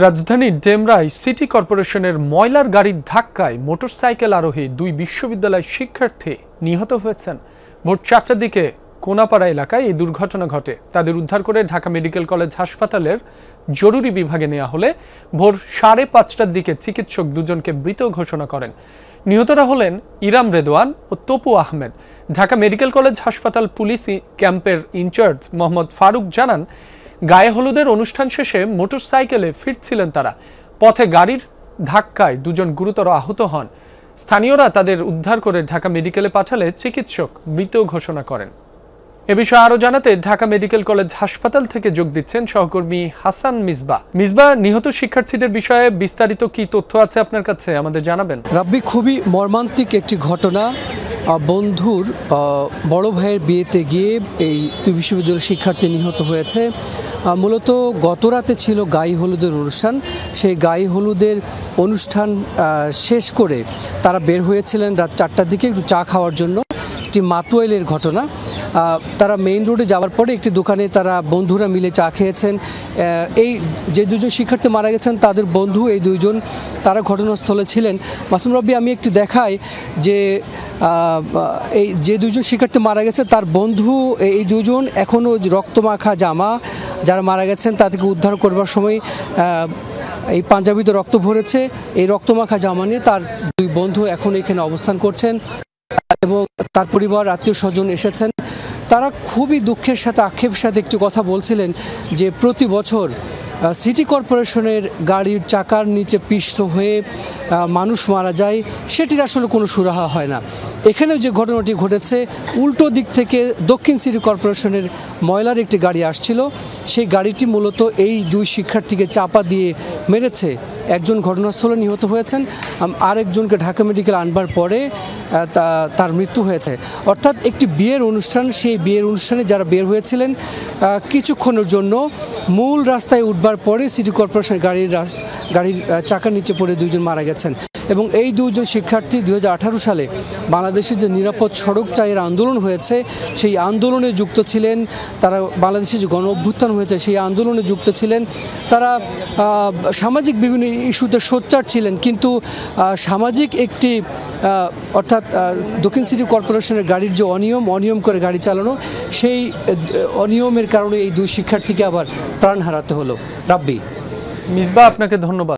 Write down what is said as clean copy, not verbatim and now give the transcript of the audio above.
রাজধানীর ডেমরায় সিটি কর্পোরেশনের ময়লার গাড়ির ধাক্কায় মোটরসাইকেল আরোহী দুই বিশ্ববিদ্যালয় শিক্ষার্থী নিহত হয়েছেন। ভোর 4টার দিকে কোনাপাড়া এলাকায় এই দুর্ঘটনা ঘটে। তাদের উদ্ধার করে ঢাকা মেডিকেল কলেজ হাসপাতালের জরুরি বিভাগে নেওয়া হলে ভোর 5:30টার দিকে চিকিৎসক দুজনকে মৃত ঘোষণা করেন। নিহতরা হলেন ইরাম রেদওয়ান ও তপু আহমেদ। ঢাকা মেডিকেল কলেজ হাসপাতাল পুলিশ ক্যাম্পের ইনচার্জ মোহাম্মদ ফারুক জানান, গায়ে হলুদের অনুষ্ঠান শেষে মোটরসাইকেলে ফিরছিলেন তারা। পথে গাড়ির ধাক্কায় দুজন গুরুতর আহত হন। স্থানীয়রা তাদের উদ্ধার করে ঢাকা মেডিকেলে পাঠালে চিকিৎসক মৃত ঘোষণা করেন। এ বিষয়ে আরো জানাতে ঢাকা মেডিকেল কলেজ হাসপাতাল থেকে যোগ দিচ্ছেন সহকর্মী হাসান মিসবা। নিহত শিক্ষার্থীদের বিষয়ে বিস্তারিত কি তথ্য আছে আপনার কাছে আমাদের জানাবেন। রাব্বি, খুবই মর্মান্তিক একটি ঘটনা। বন্ধুর বড় ভাইয়ের বিয়েতে গিয়ে এই দুই বিশ্ববিদ্যালয়ের শিক্ষার্থী নিহত হয়েছে। মূলত গত রাতে ছিল গায়ে হলুদের অনুষ্ঠান। সেই গায়ে হলুদের অনুষ্ঠান শেষ করে তারা বের হয়েছিলেন রাত 4টার দিকে একটু চা খাওয়ার জন্য। একটি মাতুয়াইলের ঘটনা। তারা মেইন রোডে যাওয়ার পরে একটি দোকানে তারা বন্ধুরা মিলে চা খেয়েছেন। এই যে দুজন শিক্ষার্থী মারা গেছেন তাদের বন্ধু এই দুইজন, তারা ঘটনাস্থলে ছিলেন। মাসুম রাব্বি, আমি একটু দেখাই যে এই যে দুজন শিক্ষার্থী মারা গেছে তার বন্ধু এই দুজন এখনও রক্তমাখা জামা যারা মারা গেছেন তাদেরকে উদ্ধার করবার সময় এই পাঞ্জাবিতে রক্ত ভরেছে। এই রক্তমাখা জামা নিয়ে তার দুই বন্ধু এখন এখানে অবস্থান করছেন এবং তার পরিবার আত্মীয় স্বজন এসেছেন। তারা খুবই দুঃখের সাথে আক্ষেপের সাথে একটি কথা বলছিলেন যে প্রতি বছর সিটি কর্পোরেশনের গাড়ির চাকার নিচে পিষ্ট হয়ে মানুষ মারা যায়, সেটির আসলে কোনো সুরাহা হয় না। এখানেও যে ঘটনাটি ঘটেছে, উল্টো দিক থেকে দক্ষিণ সিটি কর্পোরেশনের ময়লার একটি গাড়ি আসছিল, সেই গাড়িটি মূলত এই দুই শিক্ষার্থীকে চাপা দিয়ে মেরেছে। একজন ঘটনাস্থলে নিহত হয়েছেন, আরেকজনকে ঢাকা মেডিকেল আনবার পরে তার মৃত্যু হয়েছে। অর্থাৎ একটি বিয়ের অনুষ্ঠান, সেই বিয়ের অনুষ্ঠানে যারা বের হয়েছিলেন কিছুক্ষণের জন্য মূল রাস্তায় উঠবার পরে সিটি কর্পোরেশন গাড়ির চাকার নিচে পড়ে দুইজন মারা গেছেন। এবং এই দুজন শিক্ষার্থী 2018 সালে বাংলাদেশে যে নিরাপদ সড়ক চাইয়ের আন্দোলন হয়েছে সেই আন্দোলনে যুক্ত ছিলেন। তারা বাংলাদেশে যে গণ অভ্যুত্থান হয়েছে সেই আন্দোলনে যুক্ত ছিলেন। তারা সামাজিক বিভিন্ন ইস্যুতে সোচ্চার ছিলেন, কিন্তু সামাজিক একটি অর্থাৎ দক্ষিণ সিটি কর্পোরেশনের গাড়ির যে অনিয়ম করে গাড়ি চালানো, সেই অনিয়মের কারণে এই দুই শিক্ষার্থীকে আবার প্রাণ হারাতে হলো। রাব্বি, মিসবা, আপনাকে ধন্যবাদ।